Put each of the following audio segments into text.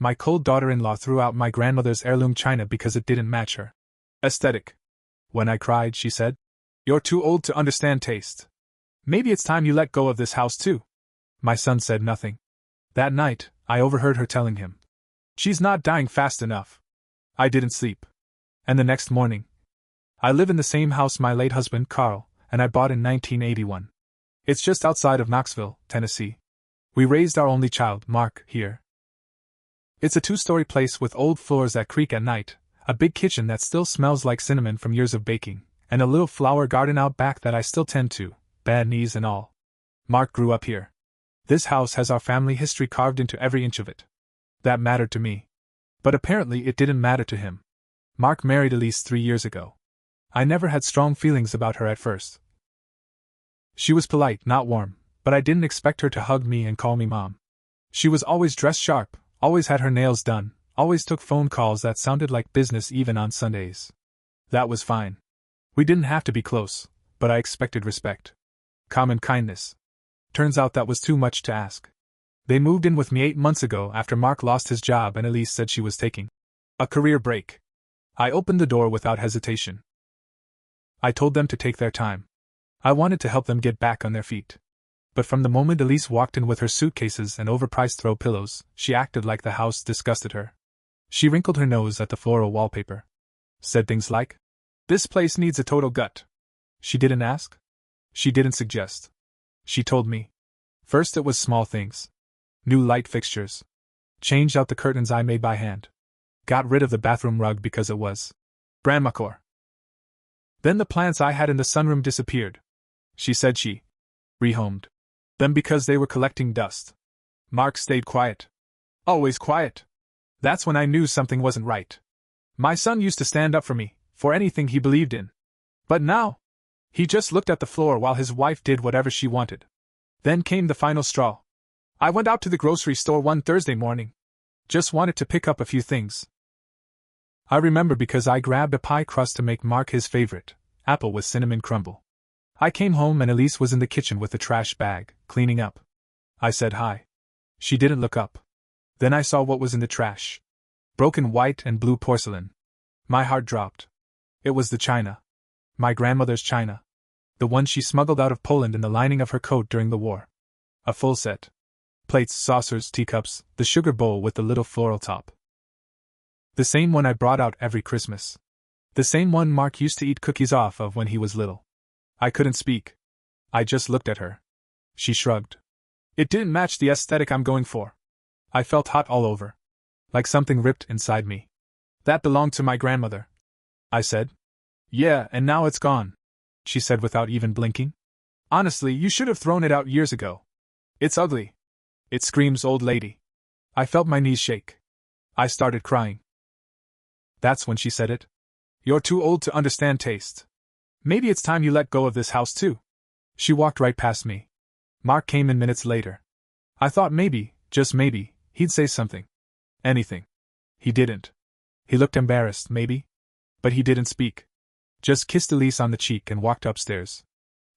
My cold daughter-in-law threw out my grandmother's heirloom china because it didn't match her aesthetic. When I cried, she said, "You're too old to understand taste. Maybe it's time you let go of this house too." My son said nothing. That night, I overheard her telling him, "She's not dying fast enough." I didn't sleep. And the next morning, I live in the same house my late husband, Carl, and I bought in 1981. It's just outside of Knoxville, Tennessee. We raised our only child, Mark, here. It's a 2-story place with old floors that creak at night, a big kitchen that still smells like cinnamon from years of baking, and a little flower garden out back that I still tend to, bad knees and all. Mark grew up here. This house has our family history carved into every inch of it. That mattered to me. But apparently it didn't matter to him. Mark married Elise 3 years ago. I never had strong feelings about her at first. She was polite, not warm, but I didn't expect her to hug me and call me mom. She was always dressed sharp, always had her nails done, always took phone calls that sounded like business even on Sundays. That was fine. We didn't have to be close, but I expected respect. Common kindness. Turns out that was too much to ask. They moved in with me 8 months ago after Mark lost his job and Elise said she was taking a career break. I opened the door without hesitation. I told them to take their time. I wanted to help them get back on their feet. But from the moment Elise walked in with her suitcases and overpriced throw pillows, she acted like the house disgusted her. She wrinkled her nose at the floral wallpaper. Said things like, "This place needs a total gut." She didn't ask. She didn't suggest. She told me. First it was small things. New light fixtures. Changed out the curtains I made by hand. Got rid of the bathroom rug because it was Brandmacor. Then the plants I had in the sunroom disappeared. She said she rehomed them because they were collecting dust. Mark stayed quiet. Always quiet. That's when I knew something wasn't right. My son used to stand up for me, for anything he believed in. But now, he just looked at the floor while his wife did whatever she wanted. Then came the final straw. I went out to the grocery store one Thursday morning. Just wanted to pick up a few things. I remember because I grabbed a pie crust to make Mark his favorite, apple with cinnamon crumble. I came home and Elise was in the kitchen with a trash bag, cleaning up. I said hi. She didn't look up. Then I saw what was in the trash. Broken white and blue porcelain. My heart dropped. It was the china. My grandmother's china. The one she smuggled out of Poland in the lining of her coat during the war. A full set. Plates, saucers, teacups, the sugar bowl with the little floral top. The same one I brought out every Christmas. The same one Mark used to eat cookies off of when he was little. I couldn't speak. I just looked at her. She shrugged. It didn't match the aesthetic I'm going for. I felt hot all over. Like something ripped inside me. That belonged to my grandmother. I said. Yeah, and now it's gone. She said without even blinking. Honestly, you should have thrown it out years ago. It's ugly. It screams old lady. I felt my knees shake. I started crying. That's when she said it. You're too old to understand taste. Maybe it's time you let go of this house too. She walked right past me. Mark came in minutes later. I thought maybe, just maybe, he'd say something. Anything. He didn't. He looked embarrassed, maybe. But he didn't speak. Just kissed Elise on the cheek and walked upstairs.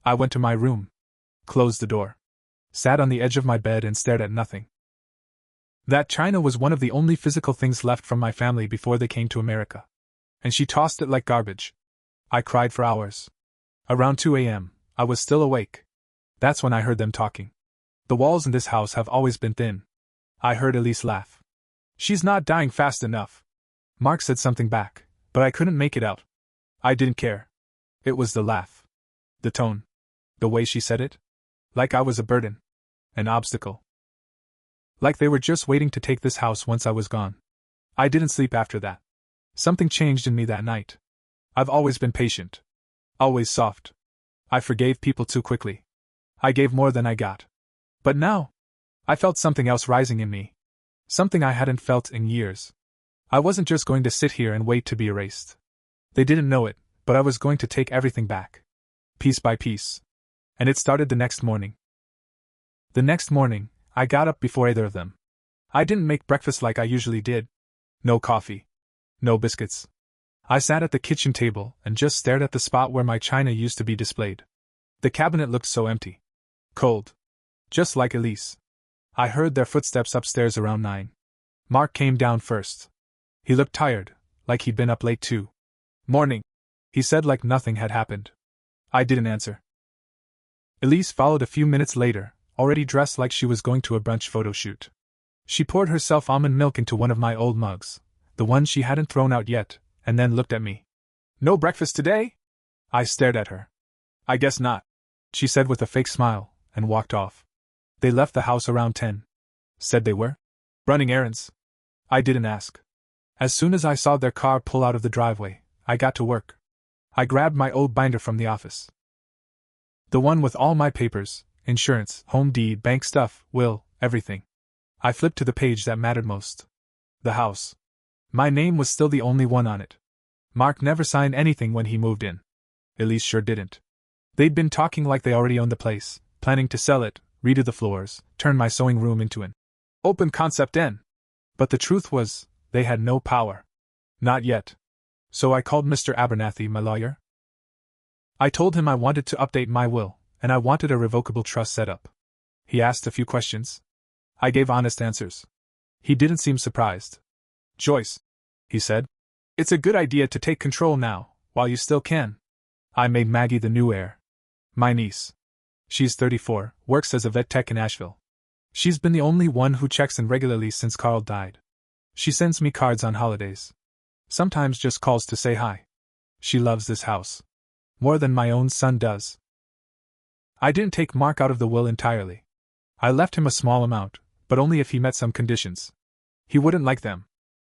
I went to my room. Closed the door. Sat on the edge of my bed and stared at nothing. That china was one of the only physical things left from my family before they came to America. And she tossed it like garbage. I cried for hours. Around 2 a.m., I was still awake. That's when I heard them talking. The walls in this house have always been thin. I heard Elise laugh. She's not dying fast enough. Mark said something back, but I couldn't make it out. I didn't care. It was the laugh. The tone. The way she said it. Like I was a burden. An obstacle. Like they were just waiting to take this house once I was gone. I didn't sleep after that. Something changed in me that night. I've always been patient. Always soft. I forgave people too quickly. I gave more than I got. But now, I felt something else rising in me. Something I hadn't felt in years. I wasn't just going to sit here and wait to be erased. They didn't know it, but I was going to take everything back. Piece by piece. And it started the next morning. The next morning, I got up before either of them. I didn't make breakfast like I usually did. No coffee. No biscuits. I sat at the kitchen table and just stared at the spot where my china used to be displayed. The cabinet looked so empty. Cold. Just like Elise. I heard their footsteps upstairs around 9. Mark came down first. He looked tired, like he'd been up late too. "Morning," he said like nothing had happened. I didn't answer. Elise followed a few minutes later, already dressed like she was going to a brunch photo shoot. She poured herself almond milk into one of my old mugs, the one she hadn't thrown out yet, and then looked at me. "No breakfast today?" I stared at her. "I guess not," she said with a fake smile, and walked off. "They left the house around 10. Said they were running errands." I didn't ask. As soon as I saw their car pull out of the driveway, I got to work. I grabbed my old binder from the office. The one with all my papers, insurance, home deed, bank stuff, will, everything. I flipped to the page that mattered most. The house. My name was still the only one on it. Mark never signed anything when he moved in. Elise sure didn't. They'd been talking like they already owned the place, planning to sell it, redo the floors, turn my sewing room into an open concept inn. But the truth was, they had no power. Not yet. So I called Mr. Abernathy, my lawyer. I told him I wanted to update my will, and I wanted a revocable trust set up. He asked a few questions. I gave honest answers. He didn't seem surprised. "Joyce," he said, "it's a good idea to take control now, while you still can." I made Maggie the new heir. My niece. She's 34, works as a vet tech in Asheville. She's been the only one who checks in regularly since Carl died. She sends me cards on holidays. Sometimes just calls to say hi. She loves this house. More than my own son does. I didn't take Mark out of the will entirely. I left him a small amount, but only if he met some conditions. He wouldn't like them.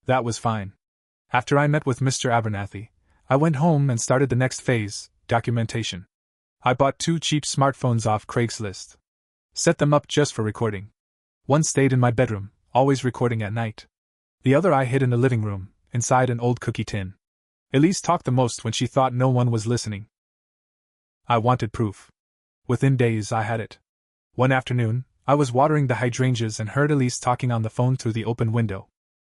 That was fine. After I met with Mr. Abernathy, I went home and started the next phase, documentation. I bought 2 cheap smartphones off Craigslist. Set them up just for recording. One stayed in my bedroom, always recording at night. The other I hid in the living room, inside an old cookie tin. Elise talked the most when she thought no one was listening. I wanted proof. Within days I had it. One afternoon, I was watering the hydrangeas and heard Elise talking on the phone through the open window.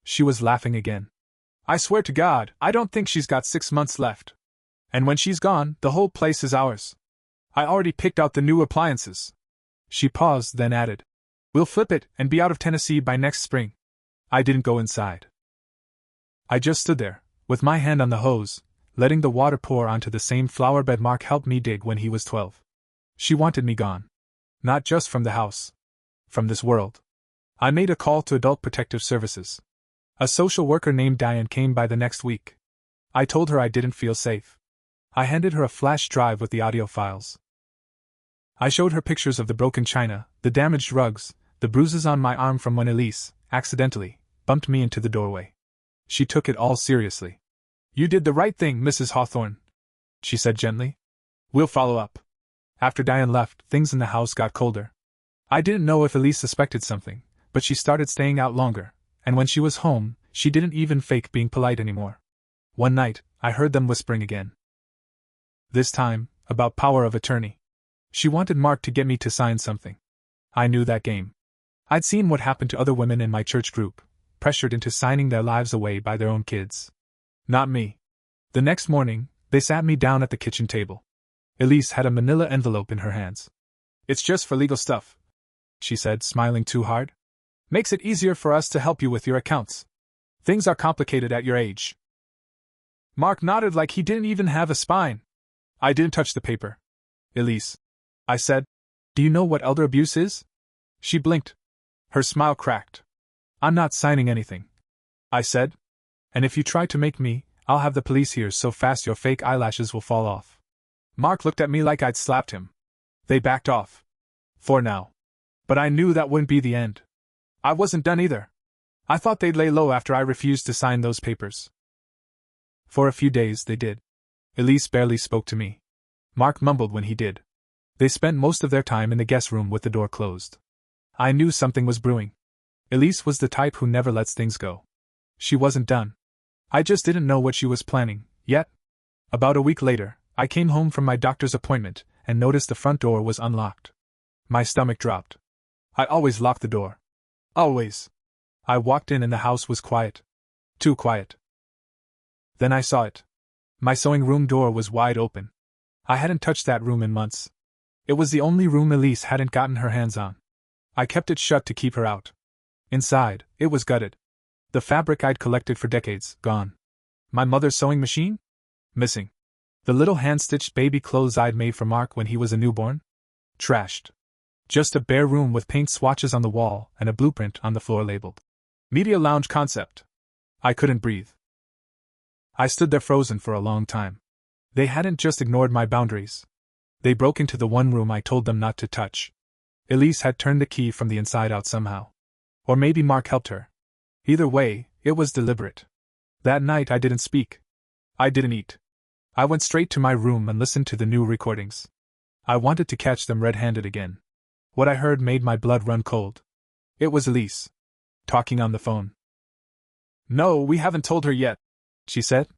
She was laughing again. "I swear to God, I don't think she's got 6 months left. And when she's gone, the whole place is ours. I already picked out the new appliances." She paused, then added, "We'll flip it and be out of Tennessee by next spring." I didn't go inside. I just stood there, with my hand on the hose, letting the water pour onto the same flower bed Mark helped me dig when he was 12. She wanted me gone. Not just from the house. From this world. I made a call to Adult Protective Services. A social worker named Diane came by the next week. I told her I didn't feel safe. I handed her a flash drive with the audio files. I showed her pictures of the broken china, the damaged rugs, the bruises on my arm from when Elise, accidentally, bumped me into the doorway. She took it all seriously. "You did the right thing, Mrs. Hawthorne," she said gently. "We'll follow up." After Diane left, things in the house got colder. I didn't know if Elise suspected something, but she started staying out longer, and when she was home, she didn't even fake being polite anymore. One night, I heard them whispering again. This time, about power of attorney. She wanted Mark to get me to sign something. I knew that game. I'd seen what happened to other women in my church group, pressured into signing their lives away by their own kids. Not me. The next morning, they sat me down at the kitchen table. Elise had a manila envelope in her hands. "It's just for legal stuff," she said, smiling too hard. "Makes it easier for us to help you with your accounts. Things are complicated at your age." Mark nodded like he didn't even have a spine. I didn't touch the paper. "Elise," I said, "do you know what elder abuse is?" She blinked. Her smile cracked. "I'm not signing anything," I said. "And if you try to make me, I'll have the police here so fast your fake eyelashes will fall off." Mark looked at me like I'd slapped him. They backed off. For now. But I knew that wouldn't be the end. I wasn't done either. I thought they'd lay low after I refused to sign those papers. For a few days they did. Elise barely spoke to me. Mark mumbled when he did. They spent most of their time in the guest room with the door closed. I knew something was brewing. Elise was the type who never lets things go. She wasn't done. I just didn't know what she was planning, yet. About a week later, I came home from my doctor's appointment and noticed the front door was unlocked. My stomach dropped. I always lock the door. Always. I walked in and the house was quiet. Too quiet. Then I saw it. My sewing room door was wide open. I hadn't touched that room in months. It was the only room Elise hadn't gotten her hands on. I kept it shut to keep her out. Inside, it was gutted. The fabric I'd collected for decades, gone. My mother's sewing machine? Missing. The little hand-stitched baby clothes I'd made for Mark when he was a newborn? Trashed. Just a bare room with paint swatches on the wall and a blueprint on the floor labeled Media Lounge Concept. I couldn't breathe. I stood there frozen for a long time. They hadn't just ignored my boundaries. They broke into the one room I told them not to touch. Elise had turned the key from the inside out somehow. Or maybe Mark helped her. Either way, it was deliberate. That night I didn't speak. I didn't eat. I went straight to my room and listened to the new recordings. I wanted to catch them red-handed again. What I heard made my blood run cold. It was Elise. Talking on the phone. "No, we haven't told her yet," she said.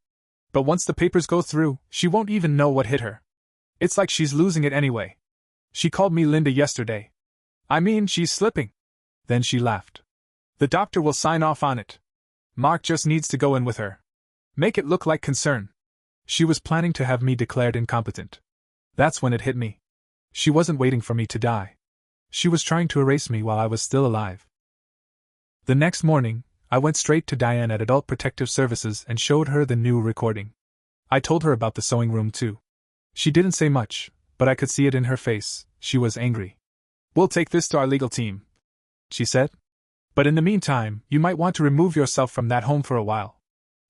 "But once the papers go through, she won't even know what hit her. It's like she's losing it anyway. She called me Linda yesterday. I mean, she's slipping." Then she laughed. "The doctor will sign off on it. Mark just needs to go in with her. Make it look like concern." She was planning to have me declared incompetent. That's when it hit me. She wasn't waiting for me to die. She was trying to erase me while I was still alive. The next morning, I went straight to Diane at Adult Protective Services and showed her the new recording. I told her about the sewing room too. She didn't say much, but I could see it in her face. She was angry. "We'll take this to our legal team," she said. "But in the meantime, you might want to remove yourself from that home for a while."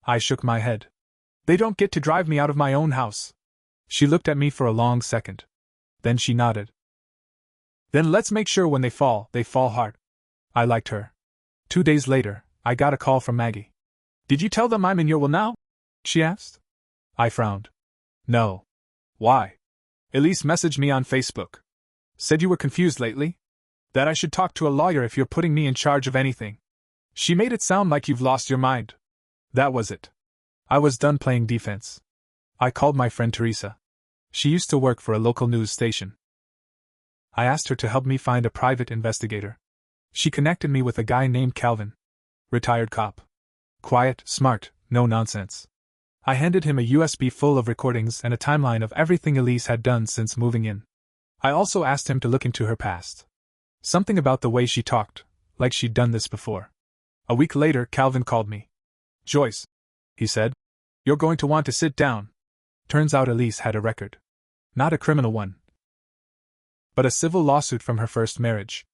I shook my head. "They don't get to drive me out of my own house." She looked at me for a long second. Then she nodded. "Then let's make sure when they fall hard." I liked her. 2 days later, I got a call from Maggie. "Did you tell them I'm in your will now?" she asked. I frowned. "No." "Why?" "Elise messaged me on Facebook. Said you were confused lately? That I should talk to a lawyer if you're putting me in charge of anything. She made it sound like you've lost your mind." That was it. I was done playing defense. I called my friend Teresa. She used to work for a local news station. I asked her to help me find a private investigator. She connected me with a guy named Calvin. Retired cop. Quiet, smart, no nonsense. I handed him a USB full of recordings and a timeline of everything Elise had done since moving in. I also asked him to look into her past. Something about the way she talked, like she'd done this before. A week later, Calvin called me. "Joyce," he said, "you're going to want to sit down." Turns out Elise had a record. Not a criminal one, but a civil lawsuit from her first marriage.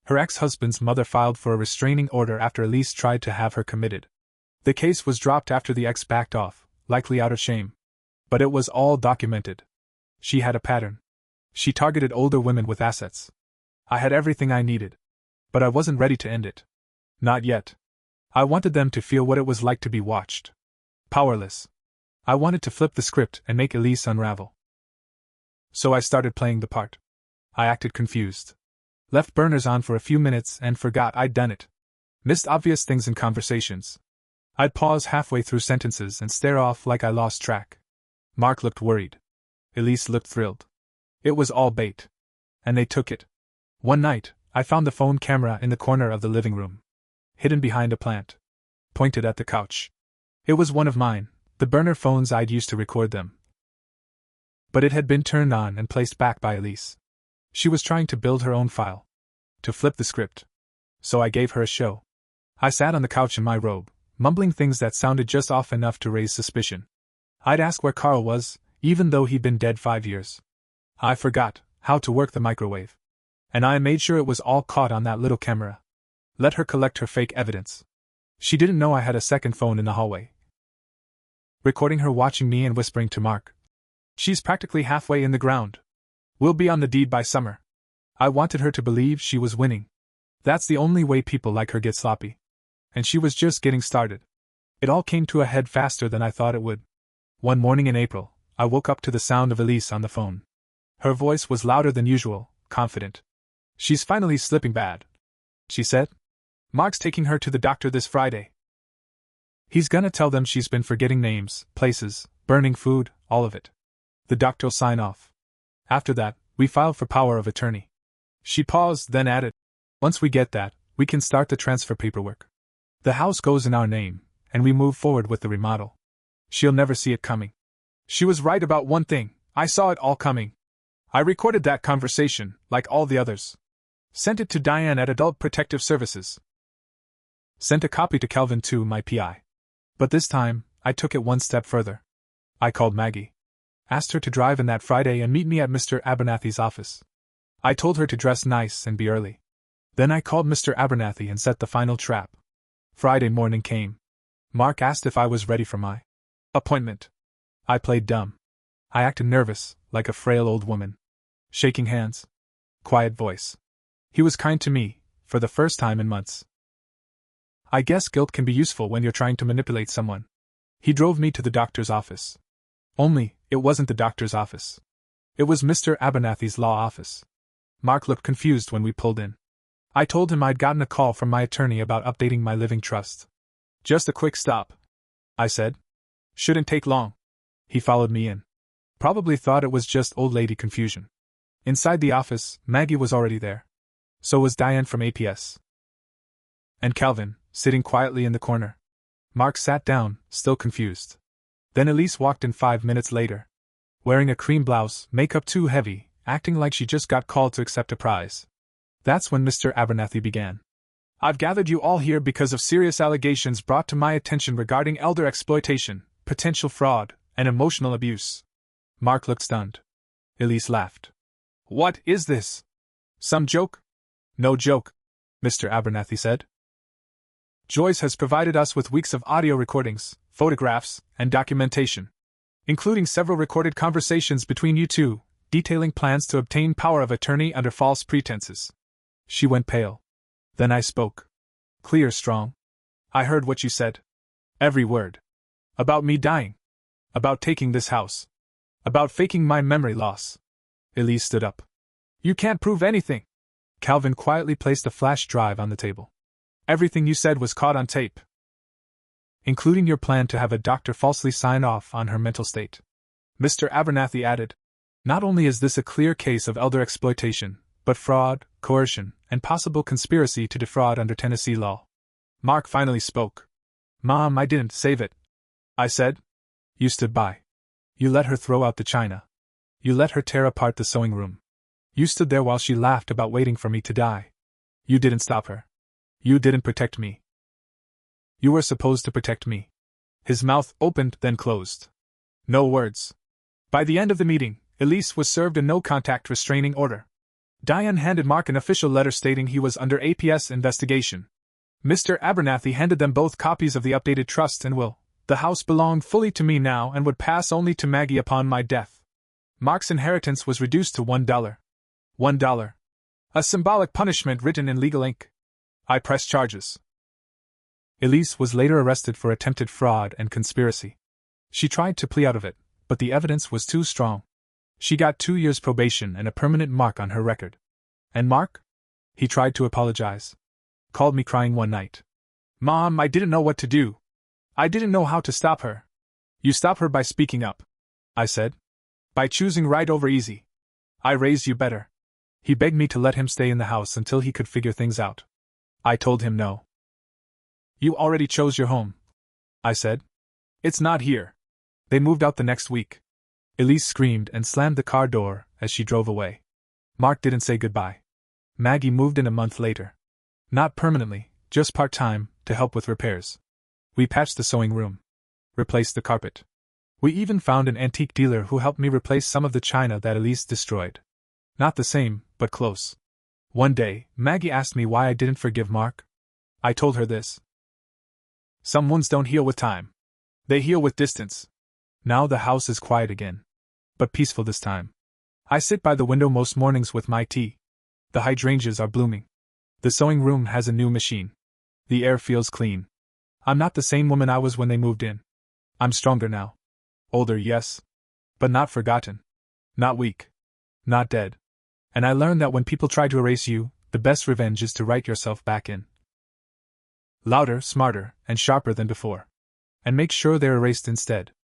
Her ex-husband's mother filed for a restraining order after Elise tried to have her committed. The case was dropped after the ex backed off, likely out of shame. But it was all documented. She had a pattern. She targeted older women with assets. I had everything I needed. But I wasn't ready to end it. Not yet. I wanted them to feel what it was like to be watched. Powerless. I wanted to flip the script and make Elise unravel. So I started playing the part. I acted confused. Left burners on for a few minutes and forgot I'd done it. Missed obvious things in conversations. I'd pause halfway through sentences and stare off like I lost track. Mark looked worried. Elise looked thrilled. It was all bait. And they took it. One night, I found the phone camera in the corner of the living room. Hidden behind a plant. Pointed at the couch. It was one of mine, the burner phones I'd used to record them. But it had been turned on and placed back by Elise. She was trying to build her own file. To flip the script. So I gave her a show. I sat on the couch in my robe, mumbling things that sounded just off enough to raise suspicion. I'd ask where Carl was, even though he'd been dead 5 years. I forgot how to work the microwave. And I made sure it was all caught on that little camera. Let her collect her fake evidence. She didn't know I had a second phone in the hallway. Recording her watching me and whispering to Mark. "She's practically halfway in the ground. We'll be on the deed by summer." I wanted her to believe she was winning. That's the only way people like her get sloppy. And she was just getting started. It all came to a head faster than I thought it would. One morning in April, I woke up to the sound of Elise on the phone. Her voice was louder than usual, confident. "She's finally slipping bad," she said. "Mark's taking her to the doctor this Friday. He's gonna tell them she's been forgetting names, places, burning food, all of it. The doctor'll sign off. After that, we file for power of attorney." She paused, then added, "Once we get that, we can start the transfer paperwork. The house goes in our name, and we move forward with the remodel. She'll never see it coming." She was right about one thing. I saw it all coming. I recorded that conversation, like all the others. Sent it to Diane at Adult Protective Services. Sent a copy to Kelvin too, my PI. But this time, I took it one step further. I called Maggie. Asked her to drive in that Friday and meet me at Mr. Abernathy's office. I told her to dress nice and be early. Then I called Mr. Abernathy and set the final trap. Friday morning came. Mark asked if I was ready for my appointment. I played dumb. I acted nervous, like a frail old woman. Shaking hands. Quiet voice. He was kind to me, for the first time in months. I guess guilt can be useful when you're trying to manipulate someone. He drove me to the doctor's office. Only, it wasn't the doctor's office. It was Mr. Abernathy's law office. Mark looked confused when we pulled in. I told him I'd gotten a call from my attorney about updating my living trust. Just a quick stop, I said. Shouldn't take long. He followed me in. Probably thought it was just old lady confusion. Inside the office, Maggie was already there. So was Diane from APS. And Calvin, sitting quietly in the corner. Mark sat down, still confused. Then Elise walked in 5 minutes later. Wearing a cream blouse, makeup too heavy, acting like she just got called to accept a prize. That's when Mr. Abernathy began. I've gathered you all here because of serious allegations brought to my attention regarding elder exploitation, potential fraud, and emotional abuse. Mark looked stunned. Elise laughed. What is this? Some joke? No joke, Mr. Abernathy said. Joyce has provided us with weeks of audio recordings, photographs, and documentation, including several recorded conversations between you two, detailing plans to obtain power of attorney under false pretenses. She went pale. Then I spoke. Clear, strong. I heard what you said. Every word. About me dying. About taking this house. About faking my memory loss. Elise stood up. You can't prove anything. Calvin quietly placed a flash drive on the table. Everything you said was caught on tape. Including your plan to have a doctor falsely sign off on her mental state. Mr. Abernathy added. Not only is this a clear case of elder exploitation, but fraud, coercion, and possible conspiracy to defraud under Tennessee law. Mark finally spoke. Mom, I didn't save it, I said. You stood by. You let her throw out the china. You let her tear apart the sewing room. You stood there while she laughed about waiting for me to die. You didn't stop her. You didn't protect me. You were supposed to protect me. His mouth opened, then closed. No words. By the end of the meeting, Elise was served a no-contact restraining order. Diane handed Mark an official letter stating he was under APS investigation. Mr. Abernathy handed them both copies of the updated trust and will. The house belonged fully to me now and would pass only to Maggie upon my death. Mark's inheritance was reduced to $1. $1. A symbolic punishment written in legal ink. I pressed charges. Elise was later arrested for attempted fraud and conspiracy. She tried to plea out of it, but the evidence was too strong. She got 2 years probation and a permanent mark on her record. And Mark? He tried to apologize. Called me crying one night. Mom, I didn't know what to do. I didn't know how to stop her. You stop her by speaking up, I said. By choosing right over easy. I raised you better. He begged me to let him stay in the house until he could figure things out. I told him no. You already chose your home, I said. It's not here. They moved out the next week. Elise screamed and slammed the car door as she drove away. Mark didn't say goodbye. Maggie moved in a month later. Not permanently, just part-time, to help with repairs. We patched the sewing room. Replaced the carpet. We even found an antique dealer who helped me replace some of the china that Elise destroyed. Not the same, but close. One day, Maggie asked me why I didn't forgive Mark. I told her this. Some wounds don't heal with time. They heal with distance. Now the house is quiet again. But peaceful this time. I sit by the window most mornings with my tea. The hydrangeas are blooming. The sewing room has a new machine. The air feels clean. I'm not the same woman I was when they moved in. I'm stronger now. Older, yes. But not forgotten. Not weak. Not dead. And I learned that when people try to erase you, the best revenge is to write yourself back in. Louder, smarter, and sharper than before. And make sure they're erased instead.